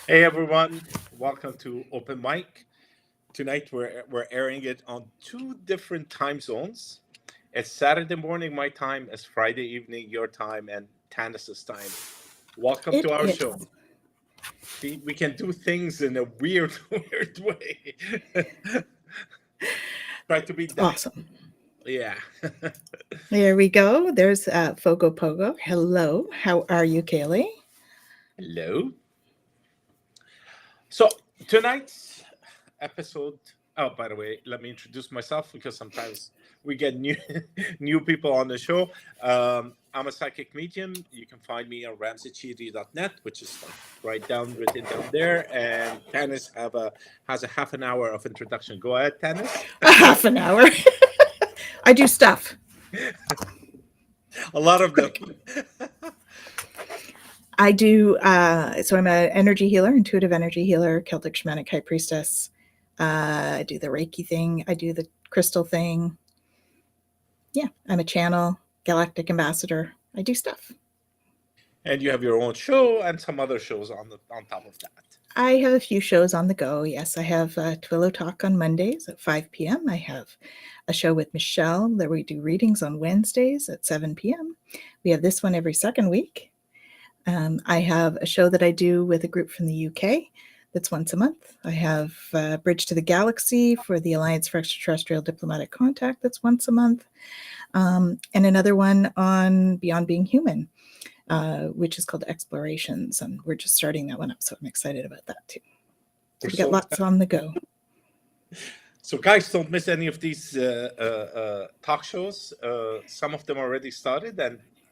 Hey everyone, welcome to Open Mic. Tonight we're airing it on two different time zones. It's Saturday morning my time, it's Friday evening your time, and Tanis's time. Welcome to It our is show. See, we can do things in a weird, weird way. Try to beat that. awesome. Yeah. There we go. There's Fogo Pogo. Hello. How are you, Kaylee? Hello. So tonight's episode. Oh, by the way, let me introduce myself because sometimes we get new new people on the show. I'm a psychic medium. You can find me on ramseychidi.net, which is like right down written down there. And Tanis has a half an hour of introduction. Go ahead, Tanis. A half an hour. I do stuff. A lot of them. I do. So I'm an energy healer, intuitive energy healer, Celtic shamanic high priestess. I do the Reiki thing. I do the crystal thing. Yeah, I'm a channel, galactic ambassador. I do stuff. And you have your own show and some other shows on top of that. I have a few shows on the go. Yes, I have Twillo Talk on Mondays at 5 p.m. I have a show with Michelle that we do readings on Wednesdays at 7 p.m. We have this one every second week. I have a show that I do with a group from the UK that's once a month. I have Bridge to the Galaxy for the Alliance for Extraterrestrial Diplomatic Contact that's once a month. And another one on Beyond Being Human, which is called Explorations. And we're just starting that one up. So I'm excited about that too. So We're we got so lots on the go. So, guys, don't miss any of these talk shows. Some of them already started,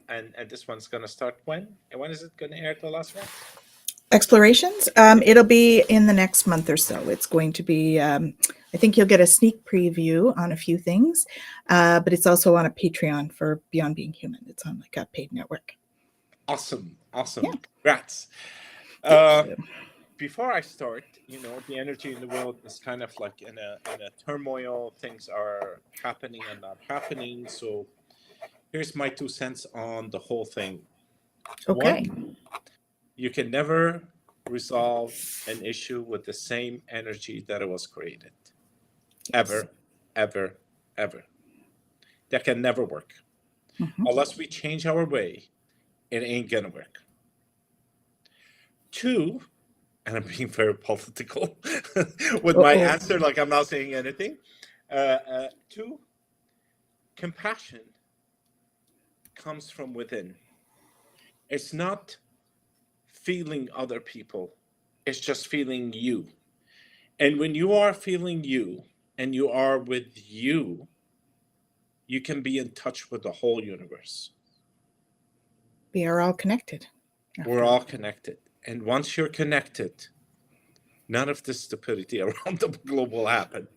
and this one's gonna start when? And when is it gonna air? The last one? Explorations, it'll be in the next month or so. It's going to be, I think you'll get a sneak preview on a few things, but it's also on a Patreon for Beyond Being Human. It's on like a paid network. Awesome, Yeah, awesome! Congrats. thank Uh, you. Before I start, the energy in the world is kind of like in a turmoil. Things are happening and not happening. So here's my 2 cents on the whole thing. One, Okay. you can never resolve an issue with the same energy that it was created. Yes. Ever, ever, ever. That can never work. Hmm. Unless we change our way, it ain't gonna work. Two, and I'm being very political with my Uh-oh. answer, like I'm not saying anything. Two, compassion comes from within. It's not feeling other people, it's just feeling you. And when you are feeling you and you are with you can be in touch with the whole universe. We are all connected, We're after all all. connected. And once you're connected, none of this stupidity around the globe will happen.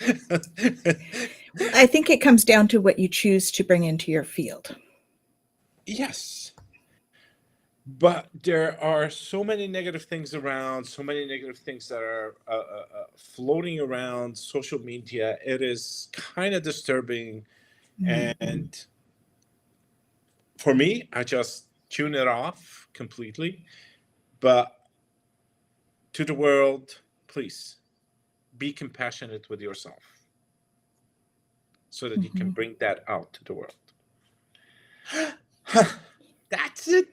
Well, I think it comes down to what you choose to bring into your field. Yes. But there are so many negative things around, so many negative things that are floating around social media. It is kind of disturbing. Mm. And for me, I just tune it off completely. But to the world, please be compassionate with yourself so that you can Hmm. bring that out to the world. That's it.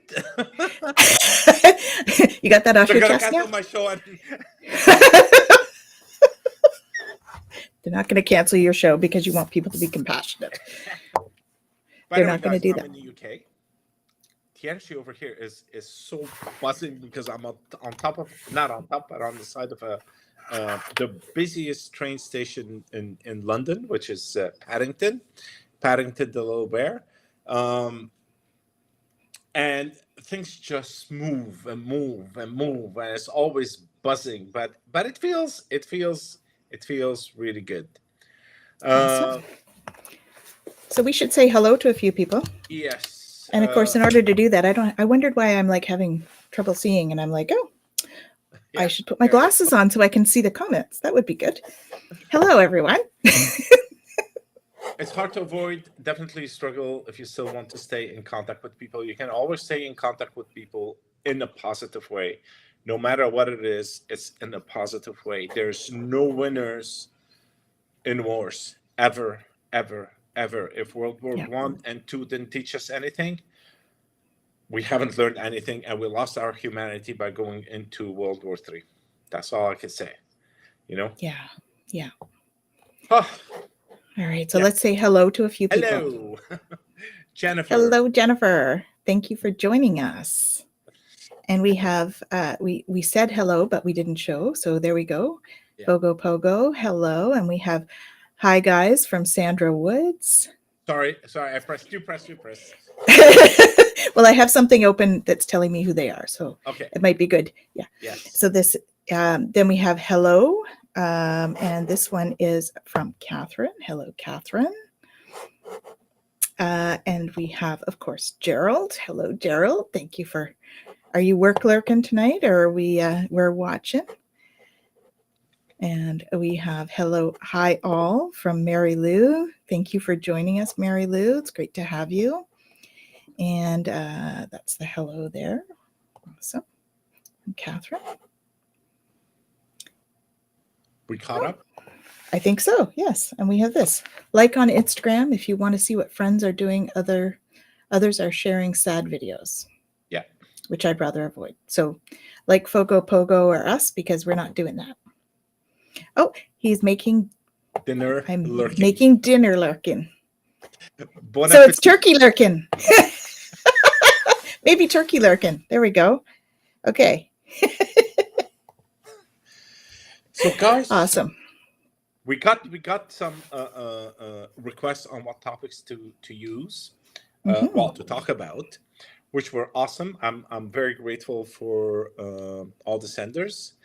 You got that off They're your gonna chest now? cancel my show. And They're not going to cancel your show because you want people to be compassionate. by They're the way, not going to guys, do I'm that. in the UK. The energy over here is so buzzing because I'm on top of, not on top, but on the side of a the busiest train station in London, which is Paddington, the Little Bear. Um, and things just move and move and move, and it's always buzzing. But it feels really good. Awesome. Uh, So we should say hello to a few people. yes. And of course, in order to do that, I wondered why I'm like having trouble seeing, and I'm like, oh, I Yeah. should put my There you glasses on so I can see the comments. That would be good. Hello, everyone. It's hard to avoid. Definitely struggle if you still want to stay in contact with people. You can always stay in contact with people in a positive way. no matter what it is, it's in a positive way. There's no winners in wars ever, ever, ever. If World War Yeah. One and Two didn't teach us anything, we haven't learned anything, and we lost our humanity by going into World War Three. That's all I can say. You know. Yeah. Yeah. Oh, All right. So yeah. let's say hello to a few people. Hello, Jennifer. Hello, Jennifer. Thank you for joining us. And we have we said hello, but we didn't show. So there we go. Yeah. Pogo Pogo, hello. And we have hi guys from Sandra Woods. Sorry. I pressed. You press. Well, I have something open that's telling me who they are, so Okay. it might be good. Yeah. Yes. So this then we have hello, and this one is from Catherine. Hello, Catherine. And we have, of course, Gerald. Hello, Gerald. Thank you for. Are you work lurking tonight, or are we? We're watching. And we have hello, hi all from Mary Lou. Thank you for joining us, Mary Lou. It's great to have you. And that's the hello there. Awesome. And Catherine. We caught up. I think so. Yes. And we have this. Like on Instagram, if you want to see what friends are doing, others are sharing sad videos. Yeah. Which I'd rather avoid. So like Fogo Pogo or us, because we're not doing that. Oh, he's making Dinner. I'm lurking. making dinner lurking. Bon So it's appetit. turkey lurking. Maybe turkey lurking. There we go. Okay. So guys, Awesome. we got some requests on what topics to use, well, to talk about, which were awesome. I'm very grateful for all the senders.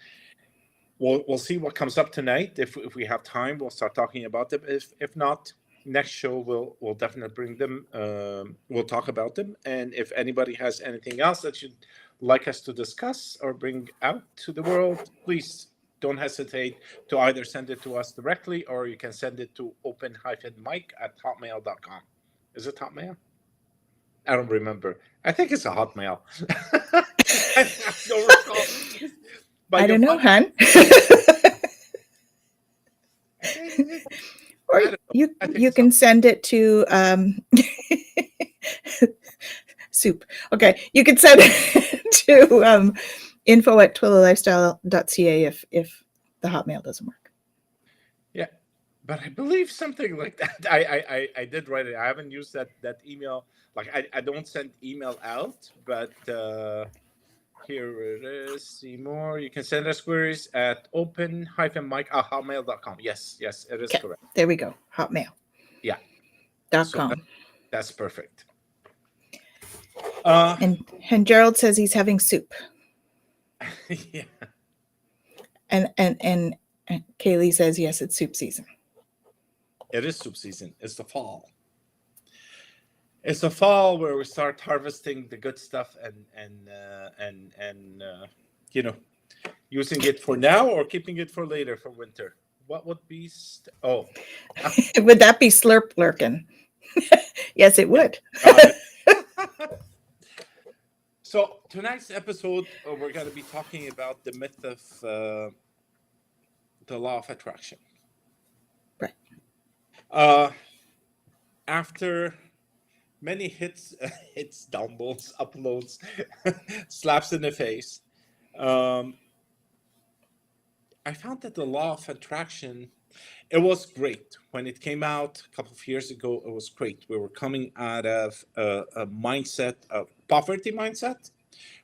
We'll see what comes up tonight. If we have time, we'll start talking about them. If not, next show we'll definitely bring them. We'll talk about them. And if anybody has anything else that you'd like us to discuss or bring out to the world, please don't hesitate to either send it to us directly, or you can send it to open-mic@hotmail.com. Is it Hotmail? I don't remember. I think it's a Hotmail. I don't recall. But I don't know, hon. Or you can send it to soup. Okay, you can send it to info@twillalifestyle.ca if the Hotmail doesn't work. Yeah, but I believe something like that. I did write it. I haven't used that email. Like I don't send email out, but here it is. See more. You can send us queries at open-mic@hotmail.com. Yes, it is correct. There we go. Hotmail. Yeah. .com. That's perfect. And Gerald says he's having soup. Yeah. And Kaylee says yes, it's soup season. It is soup season. It's the fall. It's the fall where we start harvesting the good stuff and using it for now or keeping it for later for winter. What would be? Would that be slurp lurking? Yes, it would. So tonight's episode, we're going to be talking about the myth of the law of attraction. Right. After many hits, downloads, uploads, slaps in the face, I found that the law of attraction, it was great. When it came out a couple of years ago, it was great. We were coming out of a mindset, a poverty mindset.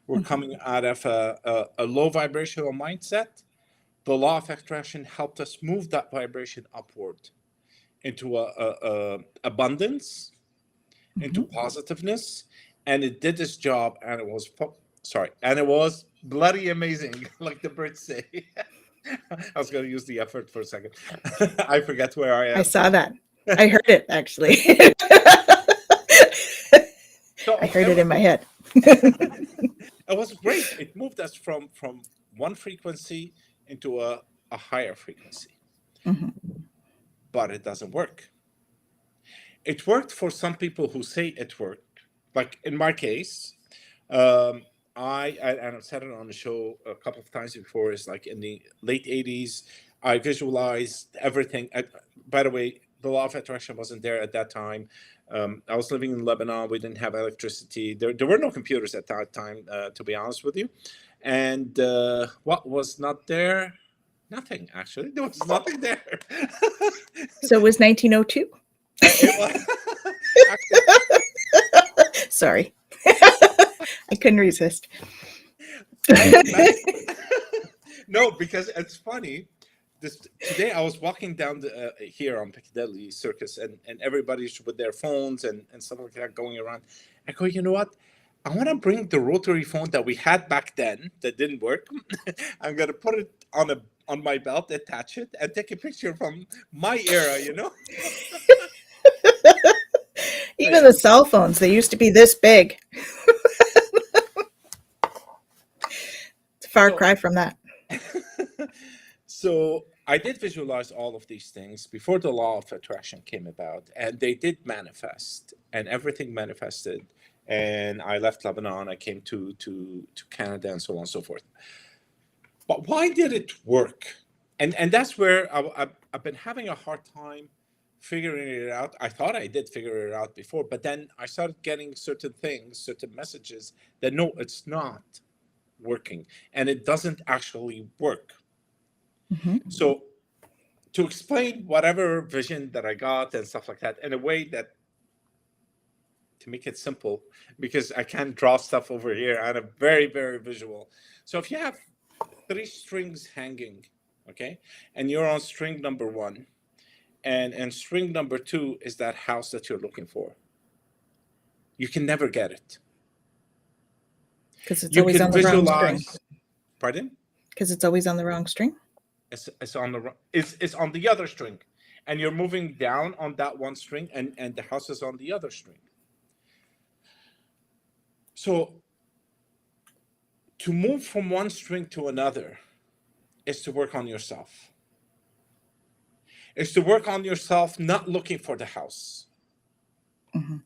We're coming out of a low vibrational mindset. The law of attraction helped us move that vibration upward into abundance, into positiveness, and it did its job, and it was bloody amazing, like the Brits say. I was going to use the effort for a second. I forget where I am. I saw that. I heard it, actually. I heard it in my head. It was great. It moved us from one frequency into a higher frequency. But it doesn't work. It worked for some people who say it worked. Like in my case, I and I've said it on the show a couple of times before, is like in the late 80s, I visualized everything. By the way, the law of attraction wasn't there at that time. I was living in Lebanon. We didn't have electricity. There were no computers at that time, to be honest with you. And what was not there? Nothing, actually. There was nothing there. So it was 1902. It was actually, Sorry. I couldn't resist. no, because it's funny. Today I was walking down here on Piccadilly Circus, and everybody's with their phones and stuff like that going around. I go, you know what? I want to bring the rotary phone that we had back then that didn't work. I'm gonna put it on my belt, attach it, and take a picture from my era. Even the cell phones, they used to be this big. It's a far cry from that. So I did visualize all of these things before the law of attraction came about, and they did manifest, and everything manifested. And I left Lebanon. I came to Canada, and so on and so forth. But why did it work? And that's where I've been having a hard time figuring it out. I thought I did figure it out before, but then I started getting certain things, certain messages that no, it's not working, and it doesn't actually work. Mm-hmm. So to explain whatever vision that I got and stuff like that in a way that, to make it simple, because I can't draw stuff over here, I'm very, very visual. So if you have 3 strings hanging, okay, and you're on string number 1, and string number 2 is that house that you're looking for, you can never get it. Because it's You always can on the wrong visualize. string. Pardon? Because it's always on the wrong string. It's on the other string, and you're moving down on that one string, and the house is on the other string. So to move from one string to another is to work on yourself. It's to work on yourself, not looking for the house. Mm-hmm.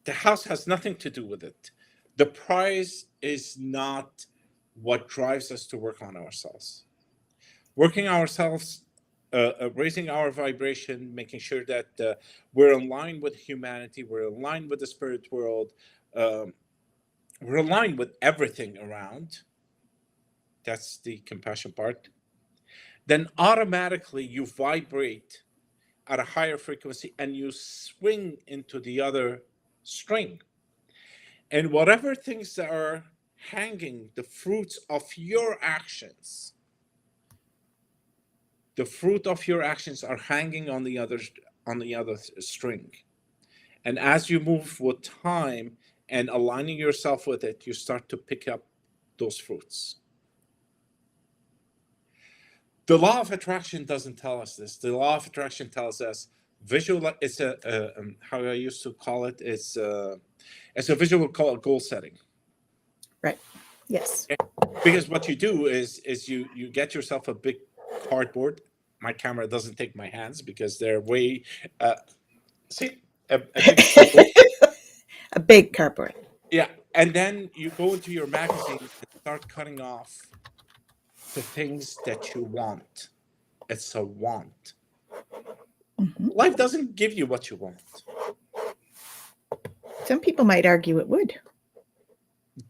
The house has nothing to do with it. The prize is not what drives us to work on ourselves. Working ourselves, raising our vibration, making sure that we're in line with humanity, we're in line with the spirit world, we're aligned with everything around. That's the compassion part. Then automatically you vibrate at a higher frequency and you swing into the other string. And whatever things that are hanging, the fruits of your actions, the fruit of your actions are hanging on the other string. And as you move with time and aligning yourself with it, you start to pick up those fruits. The law of attraction doesn't tell us this. The law of attraction tells us visual. It's how I used to call it. It's a visual goal setting. Right. Yes. Because what you do is you get yourself a big cardboard. My camera doesn't take my hands because they're way. See, a big cardboard. A big cardboard. Yeah, and then you go into your magazine and start cutting off the things that you want. It's a want. Mm-hmm. Life doesn't give you what you want. Some people might argue it would.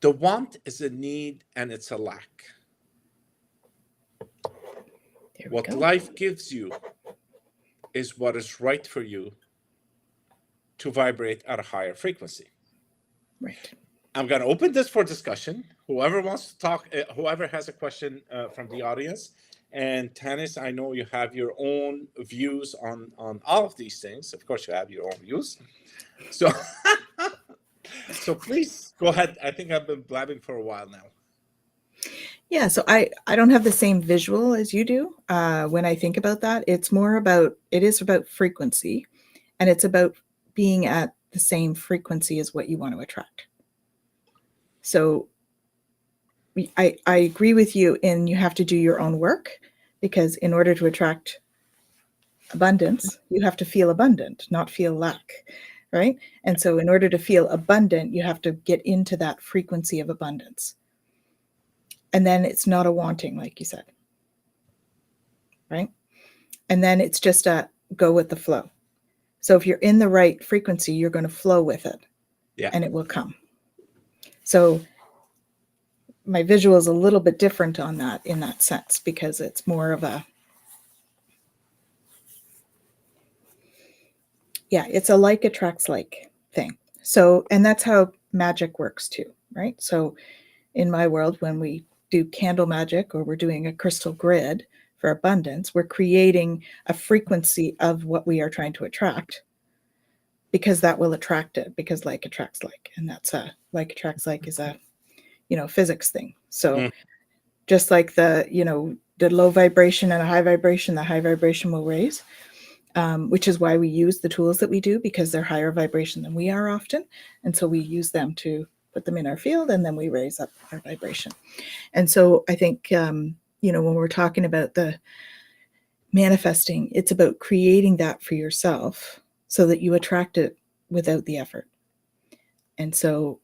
The want is a need and it's a lack. What life gives you is what is right for you to vibrate at a higher frequency. Right. I'm going to open this for discussion. Whoever wants to talk, whoever has a question from the audience. And Tanis, I know you have your own views on all of these things. Of course, you have your own views. So, so please go ahead. I think I've been blabbing for a while now. Yeah, so I don't have the same visual as you do. When I think about that, it is about frequency, and it's about being at the same frequency as what you want to attract. So I agree with you in you have to do your own work, because in order to attract abundance, you have to feel abundant, not feel lack, right? And so in order to feel abundant, you have to get into that frequency of abundance. And then it's not a wanting, like you said, right? And then it's just a go with the flow. So if you're in the right frequency, you're going to flow with it, and it will come. So my visual is a little bit different on that, in that sense, because it's more of a, it's a like attracts like thing. So, and that's how magic works too, right? So in my world, when we do candle magic or we're doing a crystal grid for abundance, we're creating a frequency of what we are trying to attract, because that will attract it, because like attracts like. And that's a like attracts like is a, physics thing. So just like the low vibration and a high vibration, the high vibration will raise, which is why we use the tools that we do, because they're higher vibration than we are often. And so we use them to put them in our field, and then we raise up our vibration. And so I think, when we're talking about the manifesting, it's about creating that for yourself so that you attract it without the effort. And so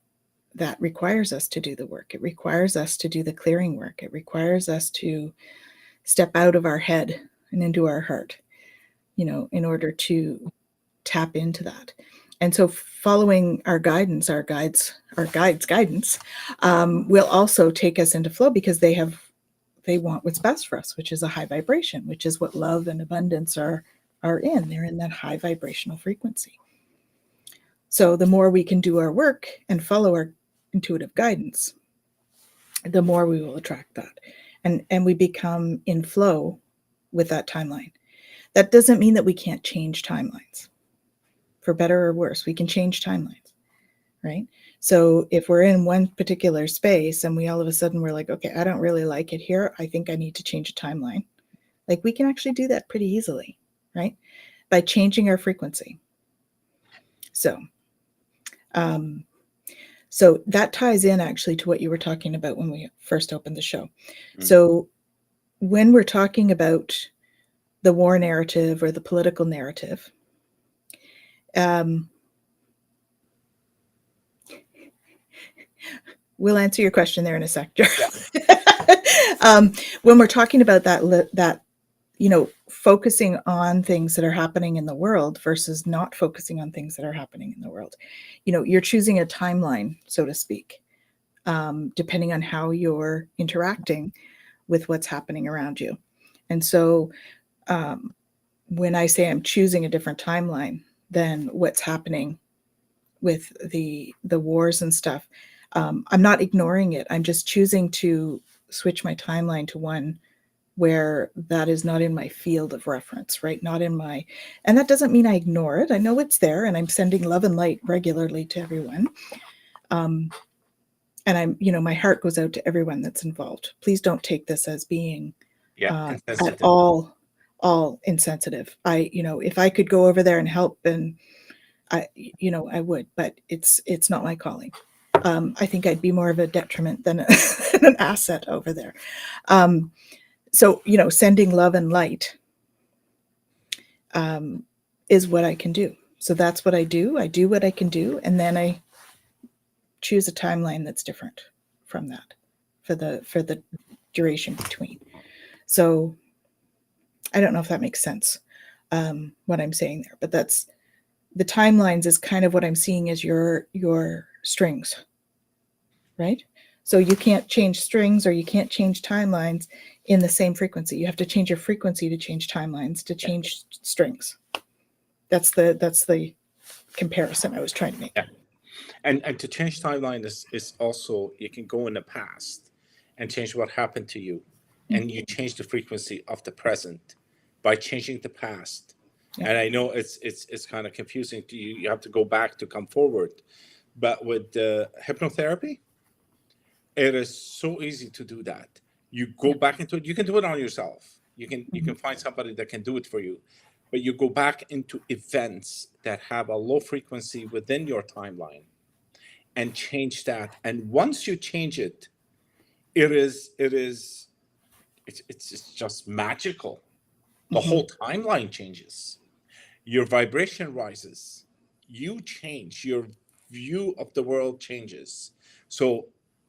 that requires us to do the work. It requires us to do the clearing work. It requires us to step out of our head and into our heart, in order to tap into that. And so following our guidance, our guides' guidance, will also take us into flow, because they want what's best for us, which is a high vibration, which is what love and abundance are in. They're in that high vibrational frequency. So the more we can do our work and follow our intuitive guidance, the more we will attract that. And we become in flow with that timeline. That doesn't mean that we can't change timelines. For better or worse, we can change timelines, right? So if we're in one particular space and we all of a sudden we're like, okay, I don't really like it here, I think I need to change a timeline. Like, we can actually do that pretty easily, right? By changing our frequency. So that ties in actually to what you were talking about when we first opened the show. So when we're talking about the war narrative or the political narrative, we'll answer your question there in a sec. When we're talking about that, focusing on things that are happening in the world versus not focusing on things that are happening in the world, you're choosing a timeline, so to speak, depending on how you're interacting with what's happening around you. And so when I say I'm choosing a different timeline than what's happening with the wars and stuff, I'm not ignoring it. I'm just choosing to switch my timeline to one where that is not in my field of reference, right? Not in my, and that doesn't mean I ignore it. I know it's there, and I'm sending love and light regularly to everyone. And I'm, my heart goes out to everyone that's involved. Please don't take this as being at all insensitive. If I could go over there and help, and I would, but it's not my calling. I think I'd be more of a detriment than an asset over there. So, sending love and light is what I can do. So that's what I do. I do what I can do, and then I choose a timeline that's different from that for the duration between. So I don't know if that makes sense, what I'm saying there, but that's the timelines is kind of what I'm seeing as your strings, right? So you can't change strings, or you can't change timelines in the same frequency. You have to change your frequency to change timelines, to change strings. That's the comparison I was trying to make. Yeah. And to change timeline is also, you can go in the past and change what happened to you, and you change the frequency of the present by changing the past. Yeah. And I know it's kind of confusing to you. You have to go back to come forward, but with the hypnotherapy, it is so easy to do that. You go back into it. You can do it on yourself. You can find somebody that can do it for you, but you go back into events that have a low frequency within your timeline and change that. And once you change it, it's just magical. The whole timeline changes. Your vibration rises. You change. Your view of the world changes. So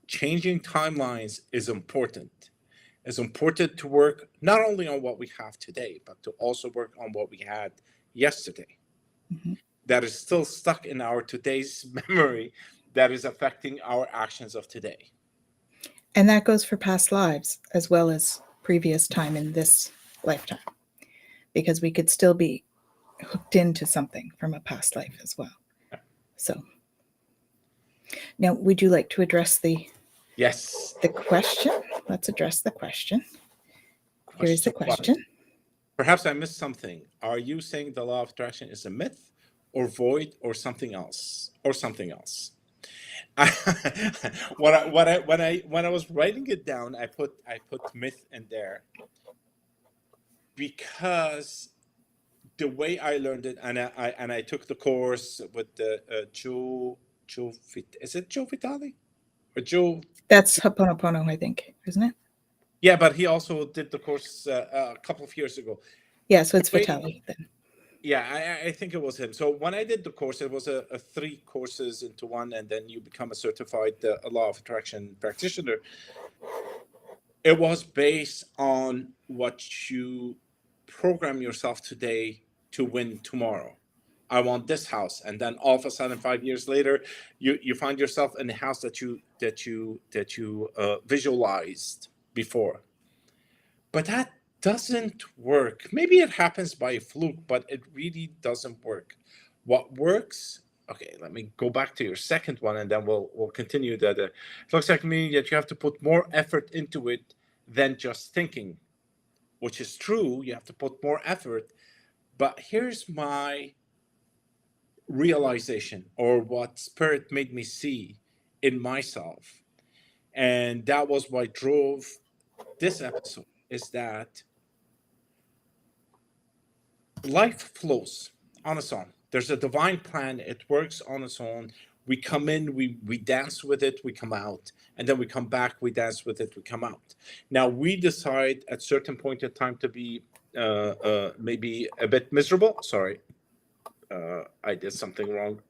changing timelines is important. It's important to work not only on what we have today, but to also work on what we had yesterday Mhm. that is still stuck in our today's memory, that is affecting our actions of today. And that goes for past lives as well as previous time in this lifetime, because we could still be hooked into something from a past life as well. So now, would you like to address Yes. the question? Let's address the question. Here's the Question question. one. Perhaps I missed something. Are you saying the law of attraction is a myth or void or something else? Or something else? When I was writing it down, I put myth in there because the way I learned it, and I took the course with the is it Joe Vitale or Joe? That's Ho'oponopono, I think, isn't it? Yeah, but he also did the course a couple of years ago. Yeah, so it's Wait, Vitale then. yeah, I think it was him. So when I did the course, it was a three courses into one, and then you become a certified law of attraction practitioner. It was based on what you program yourself today to win tomorrow. I want this house, and then all of a sudden, 5 years later, you find yourself in a house that you visualized before. But that doesn't work. Maybe it happens by a fluke, but it really doesn't work. What works? Okay, let me go back to your second one, and then we'll continue that. It looks like to me that you have to put more effort into it than just thinking, which is true. You have to put more effort. But here's my realization, or what spirit made me see in myself, and that was what drove this episode. Is that life flows on its own. There's a divine plan. It works on its own. We come in, we dance with it, we come out, and then we come back, we dance with it, we come out. Now we decide at certain point in time to be maybe a bit miserable. Sorry, I did something wrong.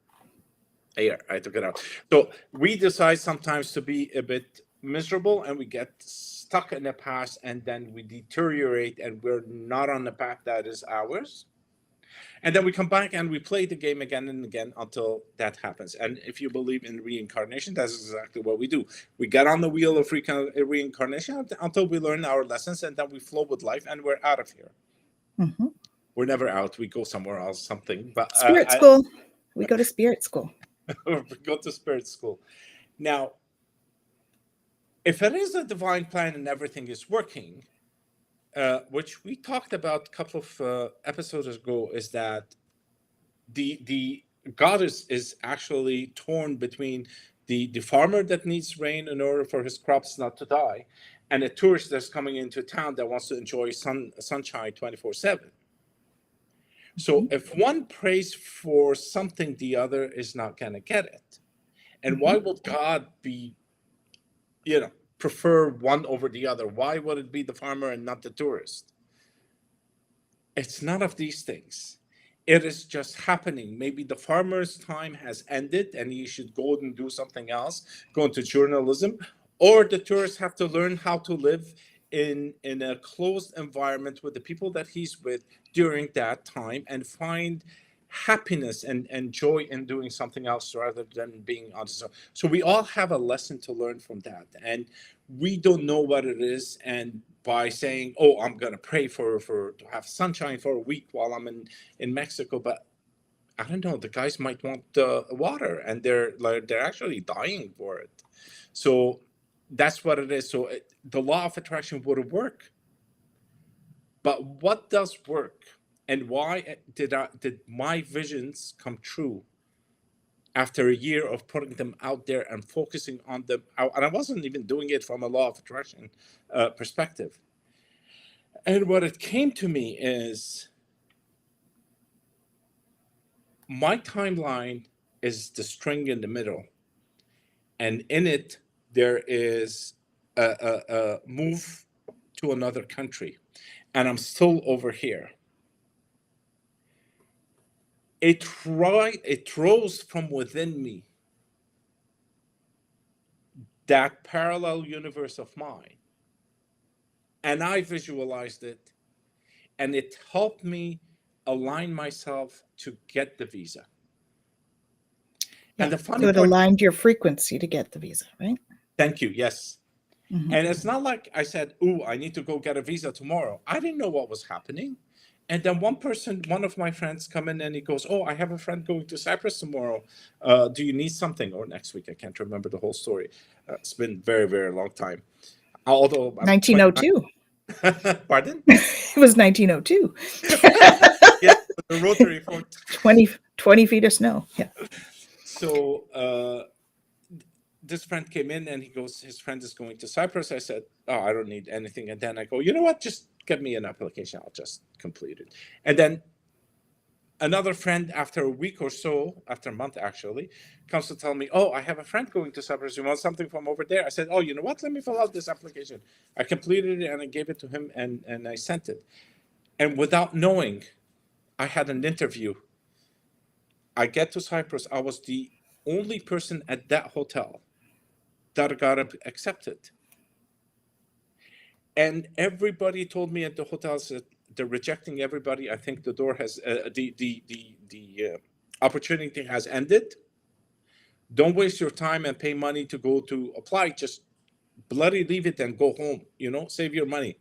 Here, I took it out. So we decide sometimes to be a bit miserable, and we get stuck in the past, and then we deteriorate, and we're not on the path that is ours. And then we come back and we play the game again and again until that happens. And if you believe in reincarnation, that's exactly what we do. We get on the wheel of reincarnation until we learn our lessons, and then we flow with life, and we're out of here. Mm-hmm. We're never out. We go somewhere else, something. But Spirit school. We go to spirit school. we go to spirit school. Now, if it is a divine plan and everything is working, which we talked about a couple of episodes ago, is that the goddess is actually torn between the farmer that needs rain in order for his crops not to die, and a tourist that's coming into town that wants to enjoy sunshine 24/7. So if one prays for something, the other is not going to get it. And why would God be, prefer one over the other? Why would it be the farmer and not the tourist? It's none of these things. It is just happening. Maybe the farmer's time has ended and he should go and do something else, go into journalism, or the tourists have to learn how to live in a closed environment with the people that he's with during that time and find happiness and joy in doing something else rather than being on his own. So we all have a lesson to learn from that. And we don't know what it is. And by saying, "Oh, I'm gonna pray for to have sunshine for a week while I'm in Mexico," but I don't know. The guys might want water, and they're actually dying for it. So that's what it is. So the law of attraction would work, but what does work, and why did my visions come true after a year of putting them out there and focusing on them? And I wasn't even doing it from a law of attraction perspective. And what it came to me is my timeline is the string in the middle, and in it there is a move to another country, and I'm still over here. It rose from within me that parallel universe of mine, and I visualized it, and it helped me align myself to get the visa. Yeah. And the So funny it part, aligned your frequency to get the visa, right? thank you, yes. Mm-hmm. And it's not like I said, "Ooh, I need to go get a visa tomorrow." I didn't know what was happening. And then one of my friends come in and he goes, "Oh, I have a friend going to Cyprus tomorrow. Do you need something?" Or next week. I can't remember the whole story. It's been very, very long time. Although I'm 1902. 29. Pardon? It was 1902. Yeah, the Rotary Fort. 20 feet of snow. Yeah. So this friend came in and he goes, his friend is going to Cyprus. I said, "Oh, I don't need anything." And then I go, "You know what? Just get me an application. I'll just complete it." And then another friend, after a week or so, after a month actually, comes to tell me, "Oh, I have a friend going to Cyprus. You want something from over there?" I said, "Oh, you know what? Let me fill out this application." I completed it and I gave it to him, and I sent it. And without knowing, I had an interview. I get to Cyprus. I was the only person at that hotel that got accepted. And everybody told me at the hotels that they're rejecting everybody. I think the door has the opportunity has ended. Don't waste your time and pay money to go to apply. Just bloody leave it and go home. Save your money.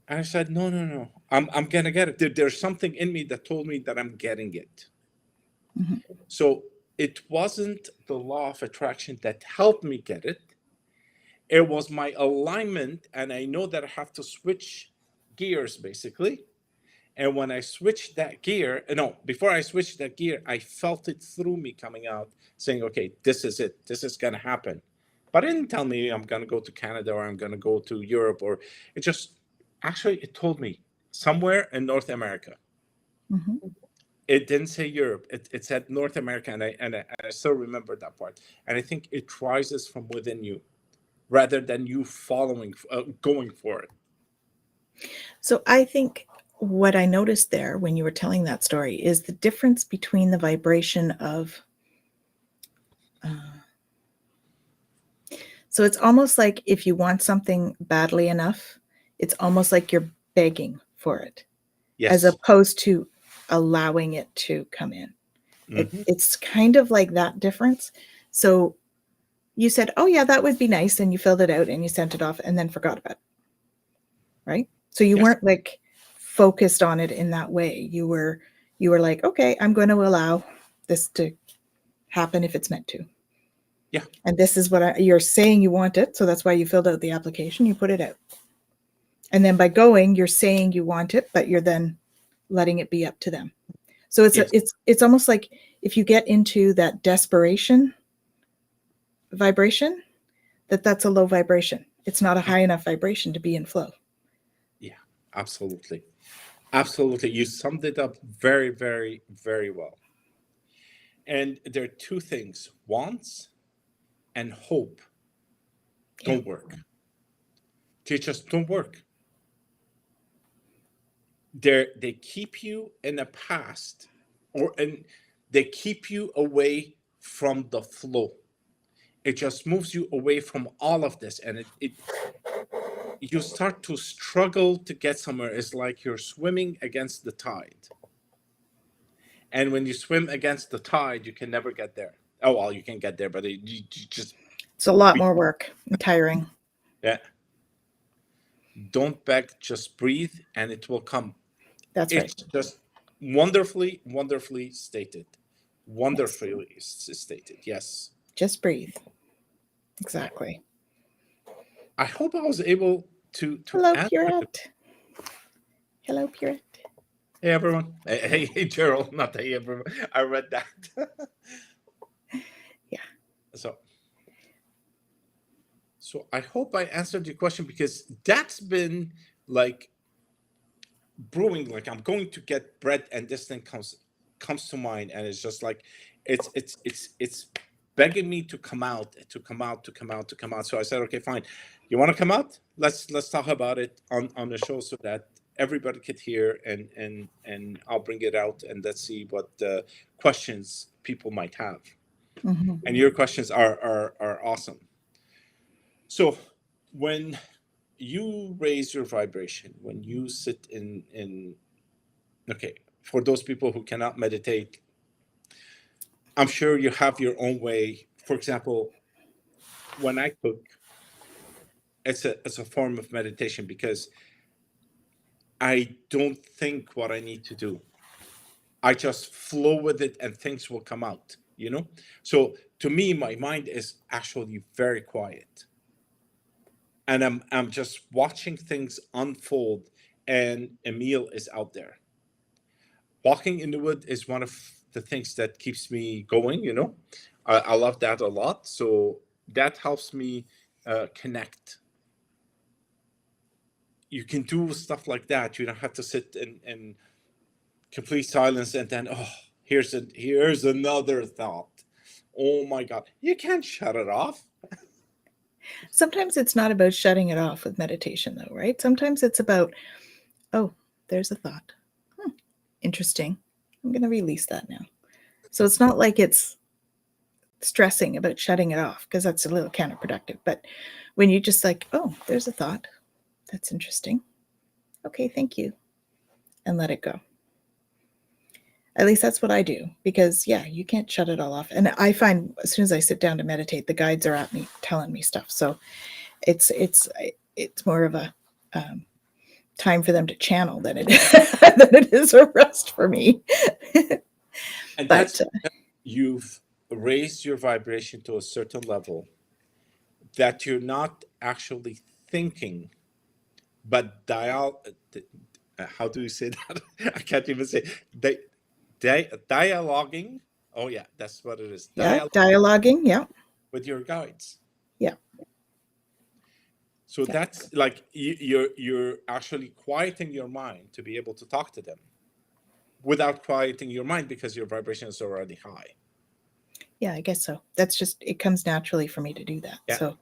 And I said, no, no, no. I'm gonna get it. There's something in me that told me that I'm getting it. Mm-hmm. So it wasn't the law of attraction that helped me get it. It was my alignment, and I know that I have to switch gears basically. And when I switched that gear, no, before I switched that gear, I felt it through me coming out saying, "Okay, this is it. This is going to happen." But it didn't tell me I'm going to go to Canada or I'm going to go to Europe, or it just actually it told me somewhere in North America. Mm-hmm. It didn't say Europe. It said North America, and I still remember that part. And I think it rises from within you rather than you going for it. So I think what I noticed there when you were telling that story is the difference between the vibration of. So it's almost like if you want something badly enough, it's almost like you're begging for it, as Yes. opposed to allowing it to come in. It's kind of like that difference. So you said, "Oh yeah, that would be nice," and you filled it out and you sent it off and then forgot about it, right? So you Yes. weren't like focused on it in that way. You were like, "Okay, I'm going to allow this to happen if it's meant to." Yeah. And this is what you're saying you want it, so that's why you filled out the application, you put it out. And then by going, you're saying you want it, but you're then letting it be up to them. So Yes. it's almost like if you get into that desperation vibration, that's a low vibration. It's not a high enough vibration to be in flow. Yeah. Absolutely. Absolutely. You summed it up very, very, very well. And there are two things: wants and hope Yeah. don't work. They just don't work. They keep you in the past, and they keep you away from the flow. It just moves you away from all of this, and you start to struggle to get somewhere. It's like you're swimming against the tide. And when you swim against the tide, you can never get there. Oh, well, you can get there, but you just It's a lot more work and tiring. yeah. Don't beg, just breathe, and it will come. That's right. It's just wonderfully, wonderfully stated. Yes. Wonderfully stated. Yes. Just breathe. Exactly. I hope I was able to Hello, answer. Purette. Hello, Purette. Hey everyone. Hey Gerald. Not hey everyone. I read that. Yeah. So I hope I answered your question, because that's been like brewing. Like, I'm going to get bread, and this thing comes to mind, and it's just like it's begging me to come out, to come out, to come out, to come out. So I said, okay, fine. You want to come out? Let's talk about it on the show, so that everybody could hear, and I'll bring it out, and let's see what questions people might have. Mm-hmm. And your questions are awesome. So when you raise your vibration, when you sit in okay, for those people who cannot meditate, I'm sure you have your own way. For example, when I cook, it's a form of meditation because I don't think what I need to do. I just flow with it and things will come out, you know? So to me, my mind is actually very quiet. And I'm just watching things unfold, and Emil is out there. Walking in the wood is one of the things that keeps me going, you know? I love that a lot. So that helps me connect. You can do stuff like that. You don't have to sit in complete silence and then, oh, here's another thought. Oh my God. You can't shut it off. Sometimes it's not about shutting it off with meditation, though, right? Sometimes it's about, oh, there's a thought. Interesting. I'm going to release that now. So it's not like it's stressing about shutting it off, because that's a little counterproductive. But when you just like, oh, there's a thought. That's interesting. Okay, thank you. And let it go. At least that's what I do, because yeah, you can't shut it all off. And I find as soon as I sit down to meditate, the guides are at me telling me stuff. So it's more of a time for them to channel than it than it is a rest for me. And But that's you've raised your vibration to a certain level that you're not actually thinking, but how do you say that? I can't even say dialoguing. Oh yeah, that's what it is. yeah, Dialogue dialoguing. Yeah, with your guides. yeah, So yeah. that's like you're actually quieting your mind to be able to talk to them without quieting your mind because your vibration is already high. Yeah, I guess so. That's just, it comes naturally for me to do that. Yeah. So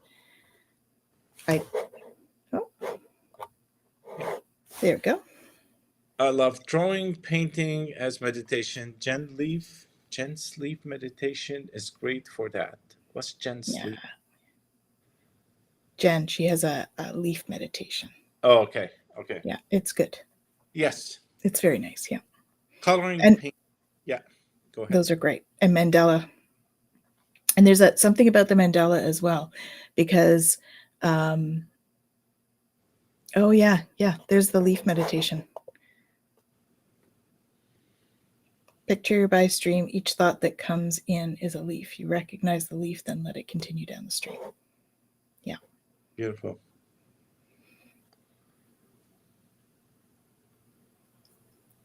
oh, there we go. I love drawing, painting as meditation. Jen's leaf meditation is great for that. What's Jen's Yeah, leaf? Jen, she has a leaf meditation. Oh, okay. Okay. Yeah, it's good. Yes. It's very nice. Yeah. Coloring, And paint. Yeah. Go ahead. those are great. And mandala. And there's something about the mandala as well, because, oh yeah, there's the leaf meditation. Picture by stream, each thought that comes in is a leaf. You recognize the leaf, then let it continue down the stream. Yeah. Beautiful.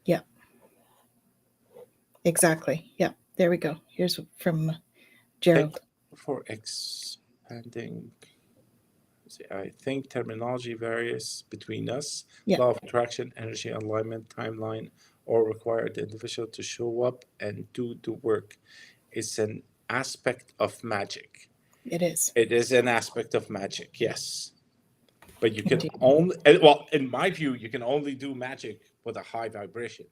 Yeah. Exactly. Yeah. There we go. Here's from Gerald. Thank you for expanding. I think terminology varies between us. Yeah. Law of attraction, energy alignment, timeline, all require the individual to show up and do the work. It's an aspect of magic. It is. It is an aspect of magic, yes. But you can Indeed. only, well, in my view, you can only do magic with a high vibration.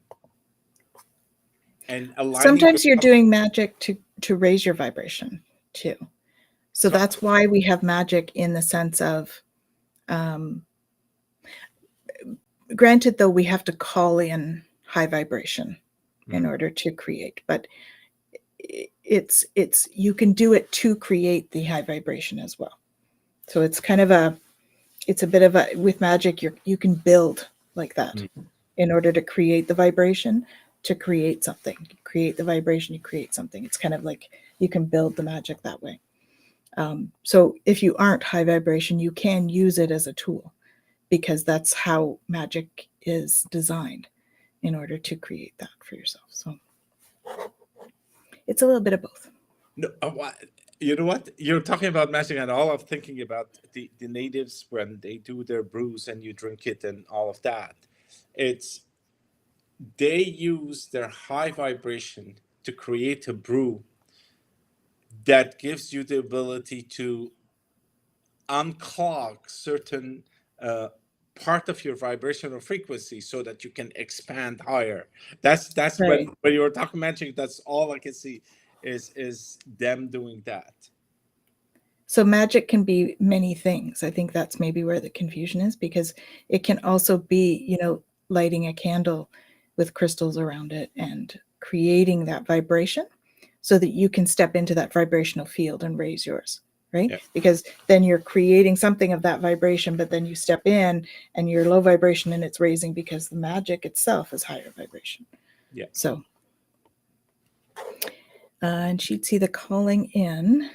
And Sometimes you're doing magic to raise your vibration too. So that's why we have magic in the sense of, granted, though, we have to call in high vibration in order to create, but it's you can do it to create the high vibration as well. So it's kind of it's a bit of a, with magic, you can build like that in order to create the vibration, to create something. You create the vibration, you create something. It's kind of like you can build the magic that way. So if you aren't high vibration, you can use it as a tool, because that's how magic is designed, in order to create that for yourself. So it's a little bit of both. No, you know what? You're talking about magic, and all I'm thinking about the natives when they do their brews and you drink it and all of that. It's they use their high vibration to create a brew that gives you the ability to unclog certain part of your vibrational frequency so that you can expand higher. That's Right. when you were talking magic, that's all I can see is them doing that. So magic can be many things. I think that's maybe where the confusion is, because it can also be, lighting a candle with crystals around it and creating that vibration so that you can step into that vibrational field and raise yours, right? Yeah. Because then you're creating something of that vibration, but then you step in and you're low vibration and it's raising because the magic itself is higher vibration. Yeah. So, and she'd see the calling in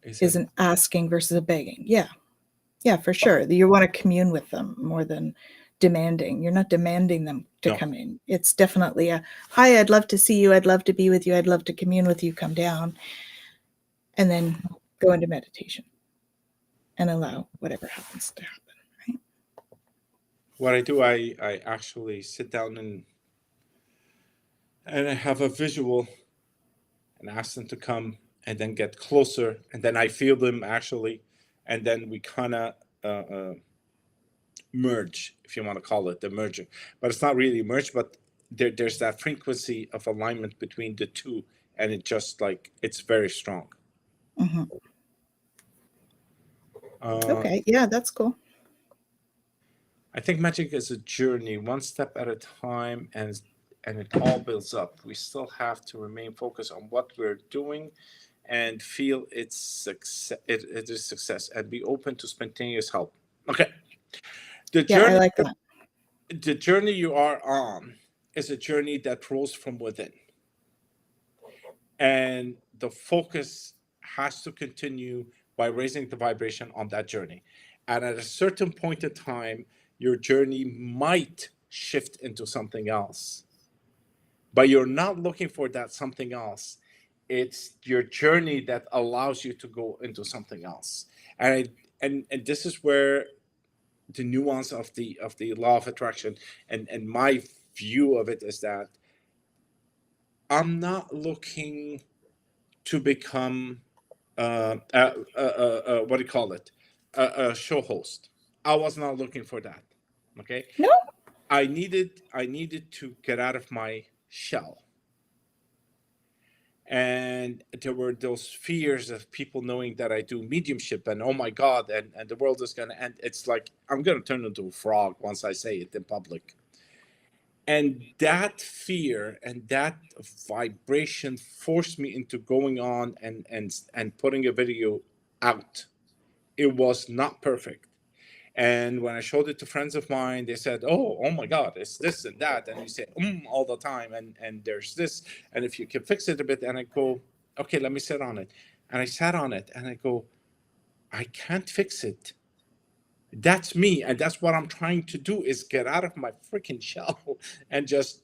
is an asking versus a begging. Yeah, for sure. You want to commune with them more than demanding. You're not demanding them to No. come in. It's definitely a, hi, I'd love to see you. I'd love to be with you. I'd love to commune with you. Come down. And then go into meditation and allow whatever happens to happen. Right? What I do, I actually sit down and I have a visual and ask them to come and then get closer, and then I feel them actually, and then we kind of merge, if you want to call it the merger, but it's not really merge, but there's that frequency of alignment between the two, and it just like it's very strong. Mm-hmm. Okay, yeah, that's cool. I think magic is a journey, one step at a time, and it all builds up. We still have to remain focused on what we're doing and feel it's success. It is success, and be open to spontaneous help. Okay, the Yeah, I journey, like that. the journey you are on is a journey that rolls from within, and the focus has to continue by raising the vibration on that journey. And at a certain point in time, your journey might shift into something else, but you're not looking for that something else. It's your journey that allows you to go into something else. And this is where the nuance of the law of attraction and my view of it is that I'm not looking to become what do you call it, a show host. I was not looking for that. Okay, No, I needed to get out of my shell, and there were those fears of people knowing that I do mediumship, and oh my god, and the world is gonna end. It's like I'm gonna turn into a frog once I say it in public. And that fear and that vibration forced me into going on and putting a video out. It was not perfect, and when I showed it to friends of mine, they said, oh my god, it's this and that, and you say all the time, and there's this, and if you can fix it a bit. And I go, okay, let me sit on it. And I sat on it and I go, I can't fix it. That's me, and that's what I'm trying to do, is get out of my freaking shell and just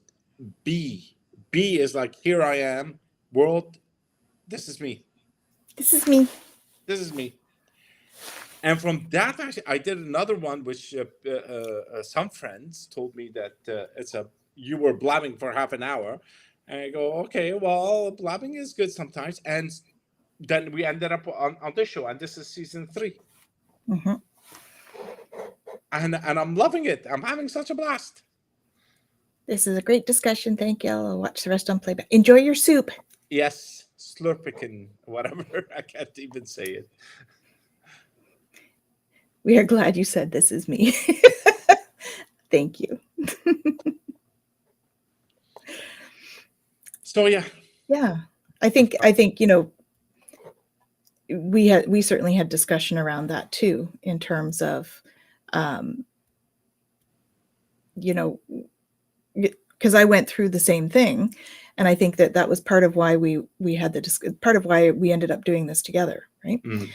be is like, here I am, world, this is me, this is me. this is me. And from that, actually, I did another one, which some friends told me that you were blabbing for half an hour, and I go, okay, well, blabbing is good sometimes. And then we ended up on this show, and this is season 3, Mm-hmm. and I'm loving it. I'm having such a blast. This is a great discussion. Thank you. I'll watch the rest on playback. Enjoy your soup. Yes, slurping, whatever. I can't even say it. We are glad you said this is me. Thank you. So yeah. I think we certainly had discussion around that too, in terms of because I went through the same thing, and I think that was part of why we had part of why we ended up doing this together, right? Mm.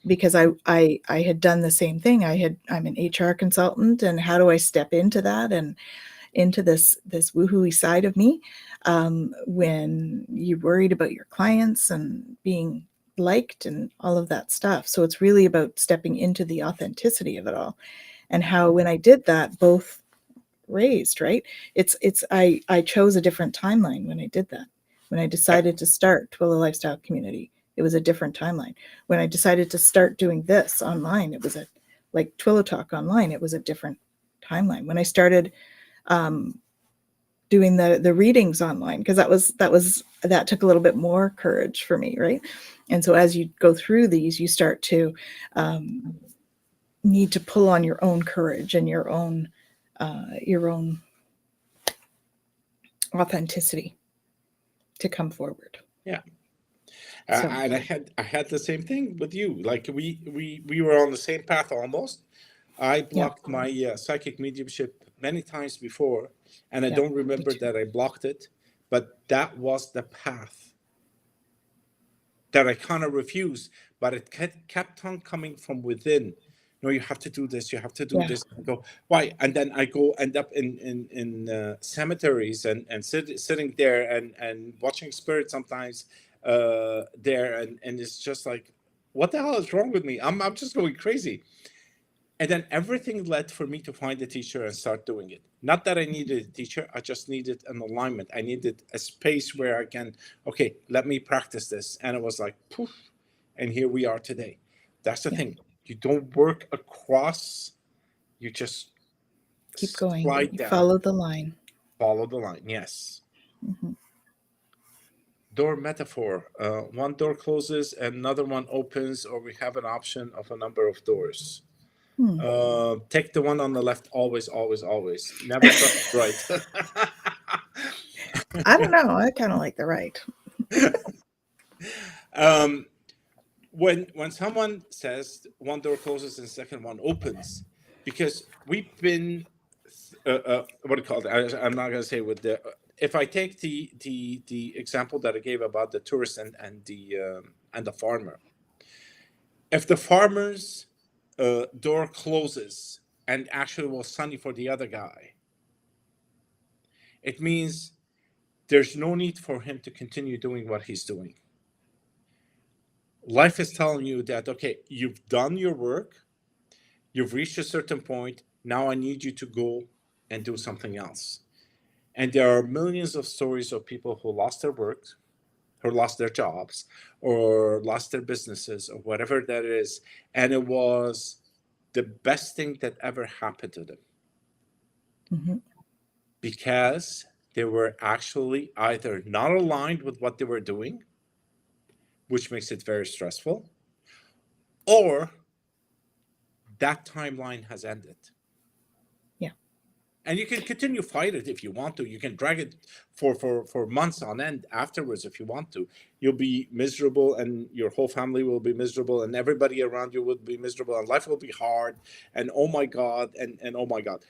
Because I had done the same thing. I'm an HR consultant, and how do I step into that and into this woohooey side of me, when you're worried about your clients and being liked and all of that stuff. So it's really about stepping into the authenticity of it all, and how when I did that, both raised, right? I chose a different timeline when I did that. When I decided to start Twilla Lifestyle Community, it was a different timeline. When I decided to start doing this online, it was like Twillo Talk online, it was a different timeline. When I started doing the readings online, because that took a little bit more courage for me, right? And so as you go through these, you start to need to pull on your own courage and your own authenticity to come forward. Yeah. So And I had the same thing with you. Like we were on the same path almost. I yeah, blocked my psychic mediumship many times before, and I yeah, don't me remember too. that I blocked it, but that was the path that I kind of refused, but it kept on coming from within. No, you have to do this. You have to do Yeah, this. I go, why? And then I go end up in cemeteries and sitting there and watching spirits sometimes there, and it's just like, what the hell is wrong with me? I'm just going crazy. And then everything led for me to find a teacher and start doing it. Not that I needed a teacher, I just needed an alignment. I needed a space where I can, okay, let me practice this. And it was like, poof, and here we are today. That's the yeah. thing. You don't work across, you just Keep going. slide You down, follow the line. follow the line. Yes. Hmm. Door metaphor. One door closes, another one opens, or we have an option of a number of doors. Hmm. Take the one on the left always, always, always. Never trust the right. I don't know. I kind of like the right. um, when someone says one door closes and the second one opens, because we've been what do you call it? I'm not going to say with the. If I take the example that I gave about the tourist and the farmer, if the farmer's door closes and actually was sunny for the other guy, it means there's no need for him to continue doing what he's doing. Life is telling you that, okay, you've done your work, you've reached a certain point, now I need you to go and do something else. And there are millions of stories of people who lost their work, who lost their jobs, or lost their businesses, or whatever that is. And it was the best thing that ever happened to them Hmm. because they were actually either not aligned with what they were doing, which makes it very stressful, or that timeline has ended. Yeah. And you can continue fight it if you want to. You can drag it for months on end afterwards if you want to. You'll be miserable, and your whole family will be miserable, and everybody around you will be miserable, and life will be hard, and oh my God, and oh my God.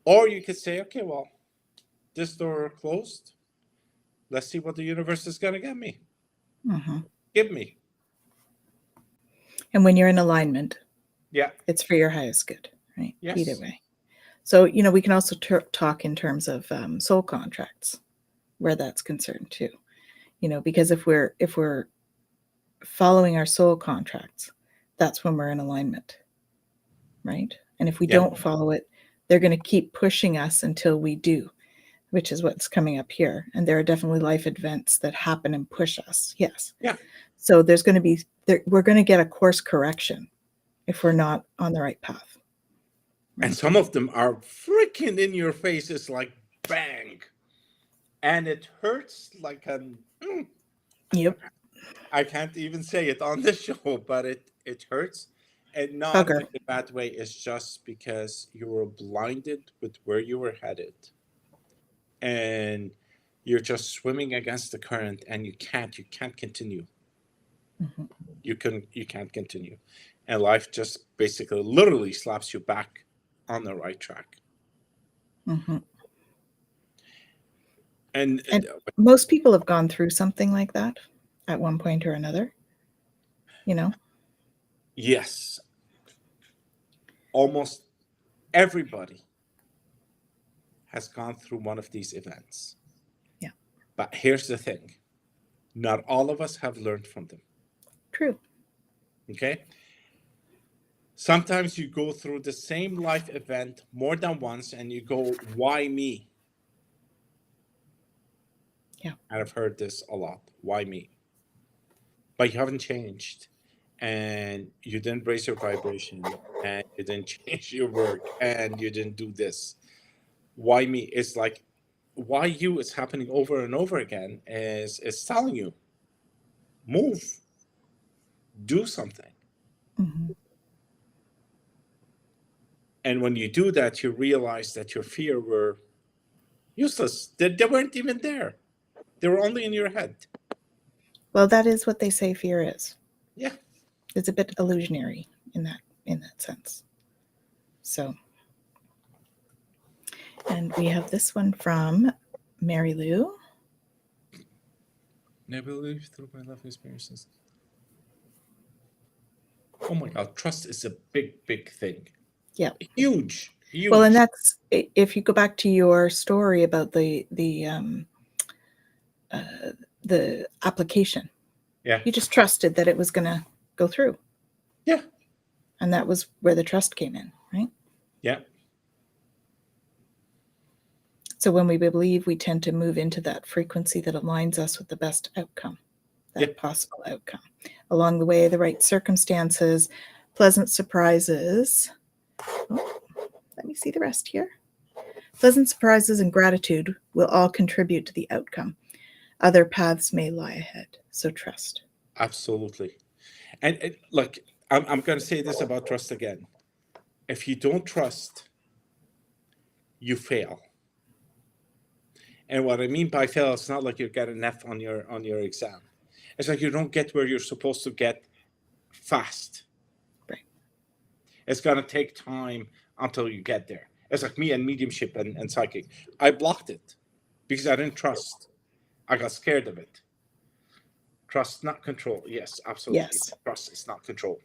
Or you could say, okay, well, this door closed. Let's see what the universe is gonna give me. Hmm. Give me. And when you're in alignment, Yeah. it's for your highest good, right? Either Yes. way. So, we can also talk in terms of soul contracts, where that's concerned too. Because if we're following our soul contracts, that's when we're in alignment, right? And if we Yeah. don't follow it, they're going to keep pushing us until we do, which is what's coming up here. And there are definitely life events that happen and push us. Yes. Yeah. So there's going to be we're going to get a course correction if we're not on the right path. And Right? some of them are freaking in your face. It's like bang. And it hurts like an Yep. I can't even say it on the show, but it hurts. And not in Bugger. a bad way. It's just because you were blinded with where you were headed. And you're just swimming against the current and you can't continue. Hmm. You can't continue. And life just basically literally slaps you back on the right track. Hmm. And And most people have gone through something like that at one point or another, you know? yes, almost everybody has gone through one of these events. Yeah. But here's the thing, not all of us have learned from them. True. Okay. Sometimes you go through the same life event more than once and you go, why me? Yeah. And I've heard this a lot. Why me? But you haven't changed. And you didn't raise your vibration. And you didn't change your work. And you didn't do this. Why me? It's like why you is happening over and over again is telling you, move, do something. Mhm. And when you do that, you realize that your fear were useless. They weren't even there. They were only in your head. Well, that is what they say fear is. Yeah. It's a bit illusionary in that sense. So, and we have this one from Mary Lou. Never live through my life experiences. Oh my God, trust is a big thing. Yeah. Huge. Well, and that's, if you go back to your story about the application. Yeah. You just trusted that it was going to go through. Yeah. And that was where the trust came in, right? Yeah. So when we believe, we tend to move into that frequency that aligns us with the best outcome, that possible outcome. Along the way, the right circumstances, pleasant surprises. Oh, let me see the rest here. Pleasant surprises and gratitude will all contribute to the outcome. Other paths may lie ahead. So trust. Absolutely. And look, I'm going to say this about trust again. If you don't trust, you fail. And what I mean by fail, it's not like you get an F on your exam. It's like you don't get where you're supposed to get fast. Right. It's going to take time until you get there. It's like me and mediumship and psychic. I blocked it because I didn't trust. I got scared of it. Trust, not control. Yes, absolutely. Yes. Trust is not control.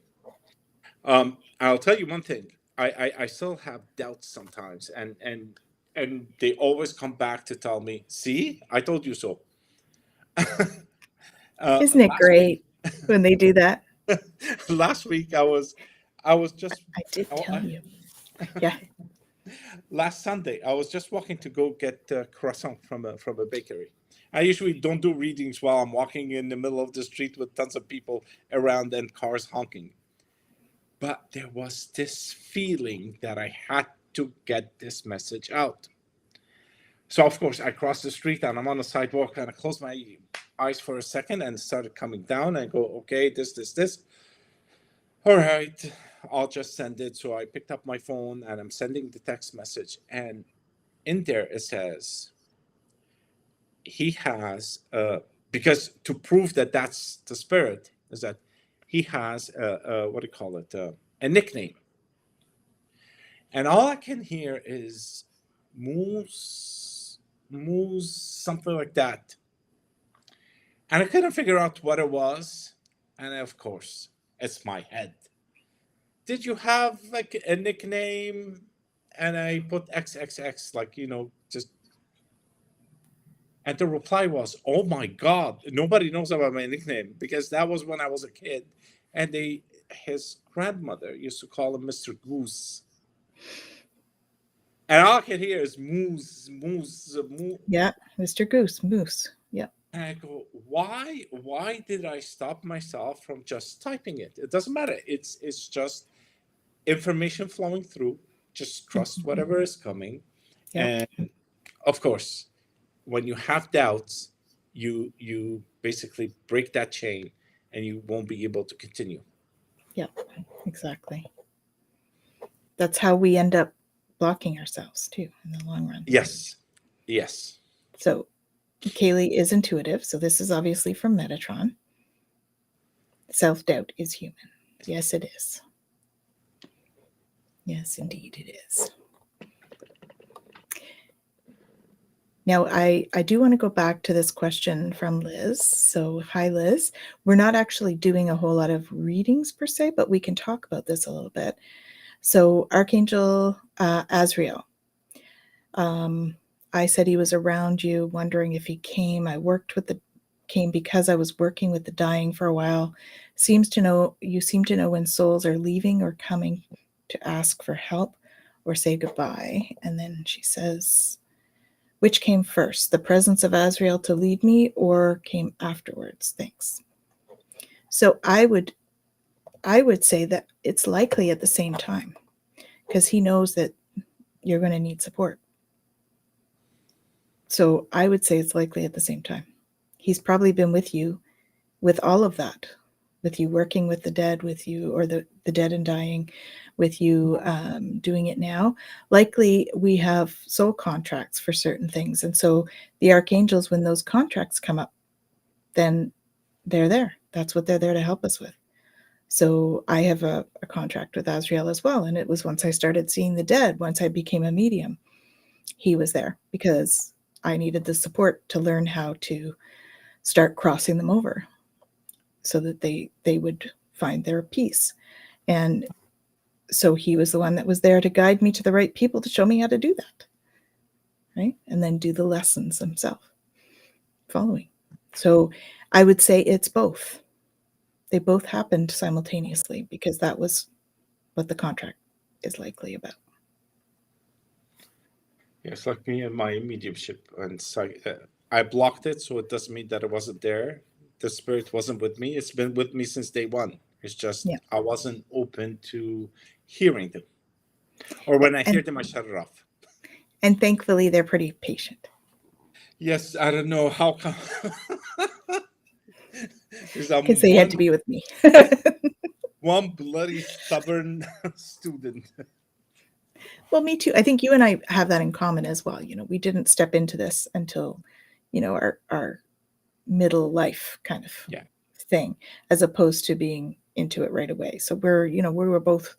I'll tell you one thing. I still have doubts sometimes, and they always come back to tell me, "See, I told you so." Isn't it Last week, great when they do that? last week I was just I did oh, tell you. Yeah. last Sunday I was just walking to go get croissant from a bakery. I usually don't do readings while I'm walking in the middle of the street with tons of people around and cars honking. But there was this feeling that I had to get this message out. So of course I cross the street and I'm on the sidewalk and I close my eyes for a second and started coming down and go, okay, this. All right, I'll just send it. So I picked up my phone and I'm sending the text message. And in there it says, he has, because to prove that that's the spirit, is that he has, what do you call it, a nickname. And all I can hear is moose, moose, something like that. And I couldn't figure out what it was. And of course, it's my head. Did you have like a nickname? And I put XXX, like, just. And the reply was, oh my God, nobody knows about my nickname because that was when I was a kid. And his grandmother used to call him Mr. Goose. And all I can hear is moose, moose, moose. Yeah. Mr. Goose, moose. Yeah. And I go, why did I stop myself from just typing it? It doesn't matter. It's just information flowing through. Just trust whatever is coming. Yeah. And of course, when you have doubts, you basically break that chain and you won't be able to continue. Yeah, exactly. That's how we end up blocking ourselves too in the long run. Yes. Yes. So Kaylee is intuitive. So this is obviously from Metatron. Self-doubt is human. Yes, it is. Yes, indeed it is. Now, I do want to go back to this question from Liz. So, hi, Liz. We're not actually doing a whole lot of readings per se, but we can talk about this a little bit. So, Archangel Azrael, I said he was around you, wondering if he came. Came because I was working with the dying for a while. You seem to know when souls are leaving or coming to ask for help or say goodbye. And then she says, which came first, the presence of Azrael to lead me or came afterwards? Thanks. So I would say that it's likely at the same time because he knows that you're going to need support. So I would say it's likely at the same time. He's probably been with you with all of that, with you working with the dead, with you, or the dead and dying, with you doing it now. Likely we have soul contracts for certain things. And so the archangels, when those contracts come up, then they're there. That's what they're there to help us with. So I have a contract with Azrael as well. And it was once I started seeing the dead, once I became a medium, he was there because I needed the support to learn how to start crossing them over so that they would find their peace. And so he was the one that was there to guide me to the right people to show me how to do that. Right. And then do the lessons himself following. So I would say it's both. They both happened simultaneously because that was what the contract is likely about. Yeah, it's like me and my mediumship, and I blocked it, so it doesn't mean that it wasn't there. The spirit wasn't with me. It's been with me since day one. It's just Yeah. I wasn't open to hearing them, or when I hear them, I shut it off. And thankfully, they're pretty patient. Yes, I don't know how come. Because they had to be with me. One bloody stubborn student. Well, me too. I think you and I have that in common as well. We didn't step into this until, our middle life kind of thing, as opposed to being into it right away. So we were both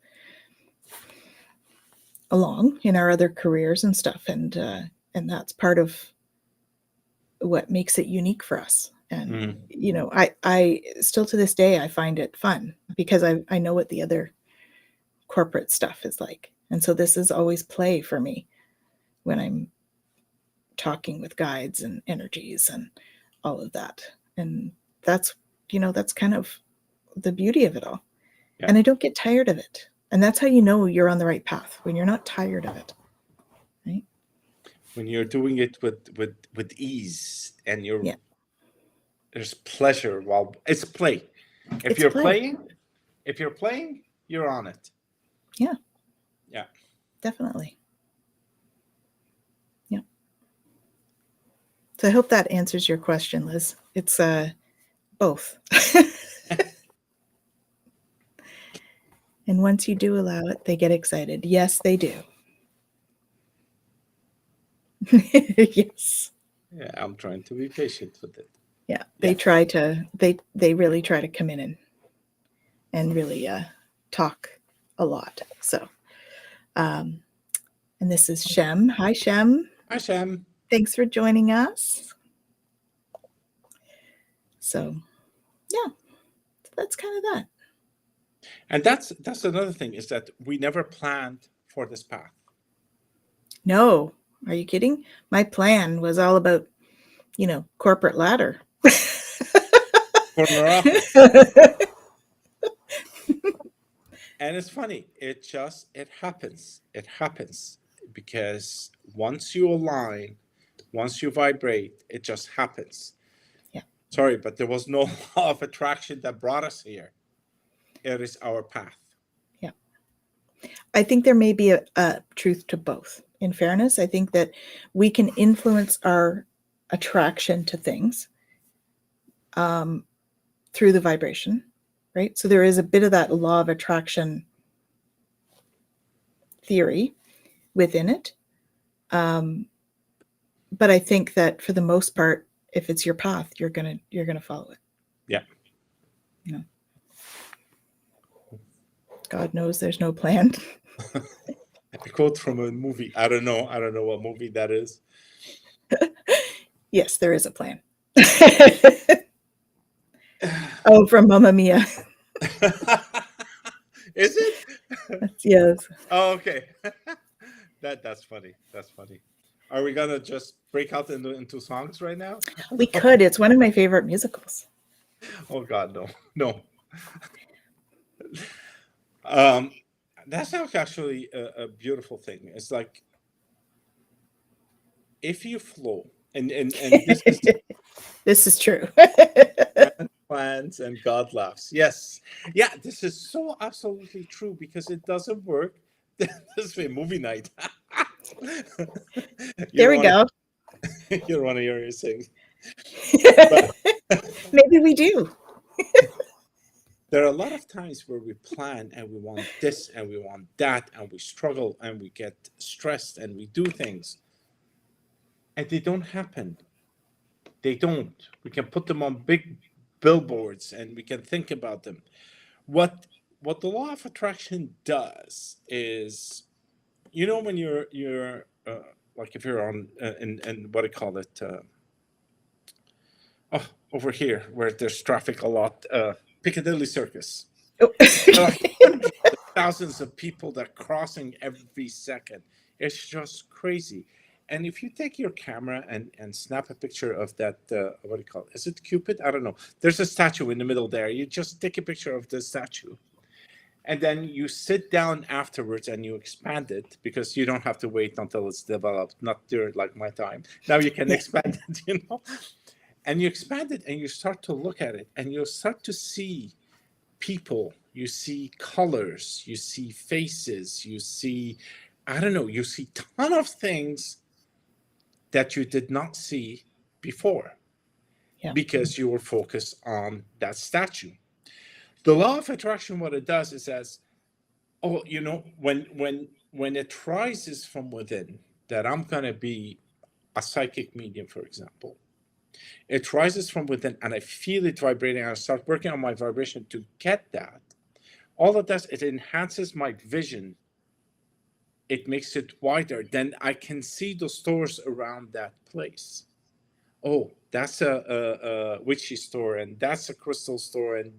along in our other careers and stuff, and that's part of what makes it unique for us. And I still to this day I find it fun because I know what the other corporate stuff is like, and so this is always play for me when I'm talking with guides and energies and all of that. And that's kind of the beauty of it all. And I don't get tired of it. And that's how you know you're on the right path, when you're not tired of it. Right? When you're doing it with ease and there's pleasure while it's play. If you're playing, you're on it. Yeah. Yeah. Definitely. Yeah. So I hope that answers your question, Liz. It's both. And once you do allow it, they get excited. Yes, they do. Yes. Yeah, I'm trying to be patient with it. Yeah, they try to. They really try to come in and really talk a lot. So, and this is Shem. Hi, Shem. Hi, Shem. Thanks for joining us. So, yeah, that's kind of that. And that's another thing, is that we never planned for this path. No, are you kidding? My plan was all about, corporate ladder. Corner office. And it's funny. It happens. It happens because once you align, once you vibrate, it just happens. Yeah. Sorry, but there was no law of attraction that brought us here. It is our path. Yeah. I think there may be a truth to both. In fairness, I think that we can influence our attraction to things through the vibration, right? So there is a bit of that law of attraction theory within it. But I think that for the most part, if it's your path, you're gonna follow it. Yeah. God knows there's no plan. A quote from a movie. I don't know what movie that is. Yes, there is a plan. Oh, from Mamma Mia. Is it? Yes. Oh, okay. That's funny. That's funny. Are we gonna just break out into songs right now? We could. It's one of my favorite musicals. Oh God, no. That's actually a beautiful thing. It's like if you flow, and this is this is true. plans and God laughs. Yes, yeah, this is so absolutely true because it doesn't work. This way, movie night. There we go. You don't want to hear me sing. But Maybe we do. there are a lot of times where we plan and we want this and we want that and we struggle and we get stressed and we do things and they don't happen. They don't. We can put them on big billboards and we can think about them. What what the law of attraction does is, when you're like if you're on in what do you call it? Oh, over here where there's traffic a lot, Piccadilly Circus. Oh. There are hundreds of thousands of people that are crossing every second. It's just crazy. And if you take your camera and snap a picture of that, what do you call it? Is it Cupid? I don't know. There's a statue in the middle there. You just take a picture of the statue. And then you sit down afterwards and you expand it because you don't have to wait until it's developed, not during like my time. Now you can Yeah. expand it, And you expand it and you start to look at it and you'll start to see people, you see colors, you see faces, you see, I don't know, you see a ton of things that you did not see before. Yeah. Because you were focused on that statue. The law of attraction, what it does is says, oh, when it rises from within, that I'm gonna be a psychic medium, for example, it rises from within and I feel it vibrating and I start working on my vibration to get that. All it does, it enhances my vision. It makes it wider. Then I can see the stores around that place. Oh, that's a witchy store, and that's a crystal store, and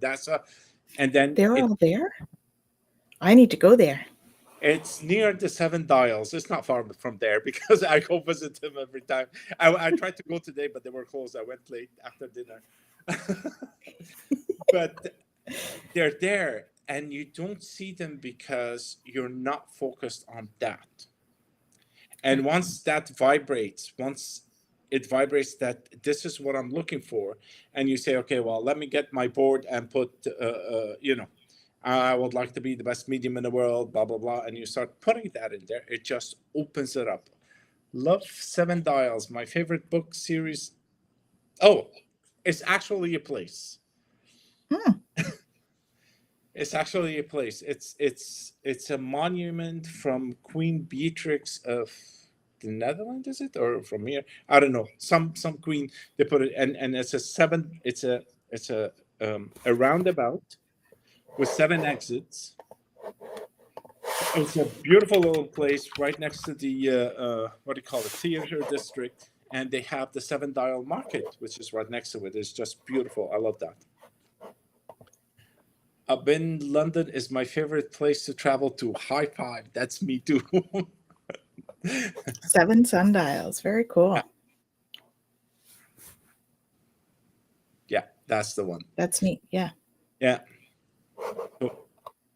then They're all there. I need to go there. It's near the Seven Dials. It's not far from there because I go visit them every time. I tried to go today, but they were closed. I went late after dinner. But they're there, and you don't see them because you're not focused on that. And once it vibrates that this is what I'm looking for, and you say, okay, well, let me get my board and put, I would like to be the best medium in the world, blah, blah, blah. And you start putting that in there. It just opens it up. Love Seven Dials, my favorite book series. Oh, it's actually a place. It's actually a place. It's a monument from Queen Beatrix of the Netherlands, is it, or from here? I don't know. Some queen. They put it, and it's a seven. It's a roundabout with 7 exits. It's a beautiful little place right next to the what do you call it, theater district, and they have the Seven Dial Market, which is right next to it. It's just beautiful. I love that. London is my favorite place to travel to. High five. That's me too. 7 sundials. Very cool. Yeah, that's the one. That's neat. Yeah. Yeah. So,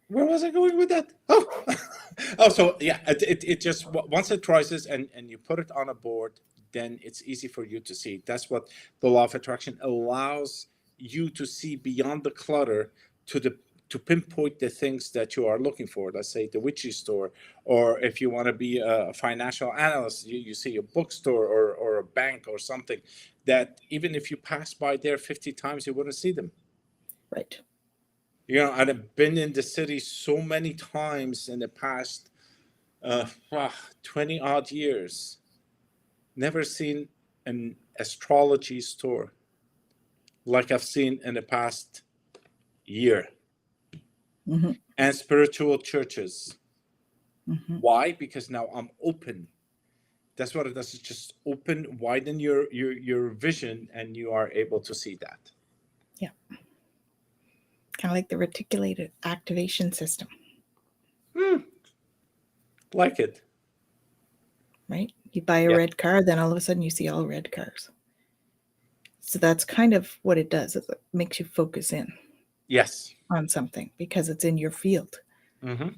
where was I going with that? Oh, so yeah, it just once it rises and you put it on a board, then it's easy for you to see. That's what the law of attraction allows you to see beyond the clutter to pinpoint the things that you are looking for. Let's say the witchy store, or if you want to be a financial analyst, you see a bookstore or a bank or something that even if you pass by there 50 times, you wouldn't see them. Right. I've been in the city so many times in the past 20 odd years. Never seen an astrology store like I've seen in the past year. Mm-hmm. And spiritual churches. Mm-hmm. Why? Because now I'm open. That's what it does. It's just widen your vision, and you are able to see that. Yeah. Kind of like the reticulated activation system. Like it. Right? You buy a red car, then all of a sudden you see all red cars. So that's kind of what it does. It makes you focus in. Yes. On something because it's in your field. Mm-hmm.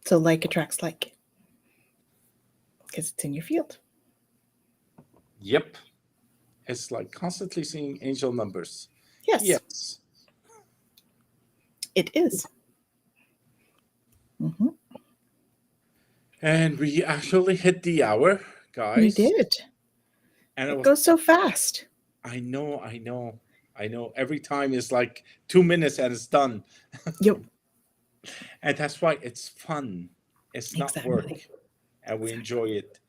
So like attracts like because it's in your field. Yep. It's like constantly seeing angel numbers. Yes. It is. Mm-hmm. And we actually hit the hour, guys. We did. And It goes so fast. I know. Every time is like 2 minutes and it's done. Yep. And that's why it's fun. It's not Exactly. work. And we enjoy it.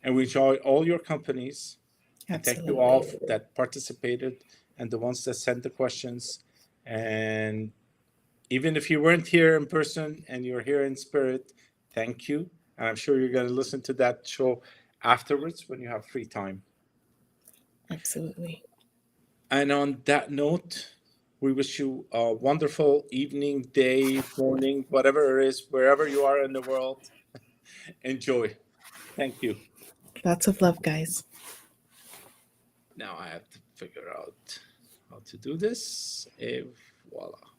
And we enjoy all your companies. And thank you all Absolutely. that participated and the ones that sent the questions. And even if you weren't here in person and you're here in spirit, thank you. And I'm sure you're going to listen to that show afterwards when you have free time. Absolutely. And on that note, we wish you a wonderful evening, day, morning, whatever it is, wherever you are in the world. Enjoy. Thank you. Lots of love, guys. Now I have to figure out how to do this. Et voila.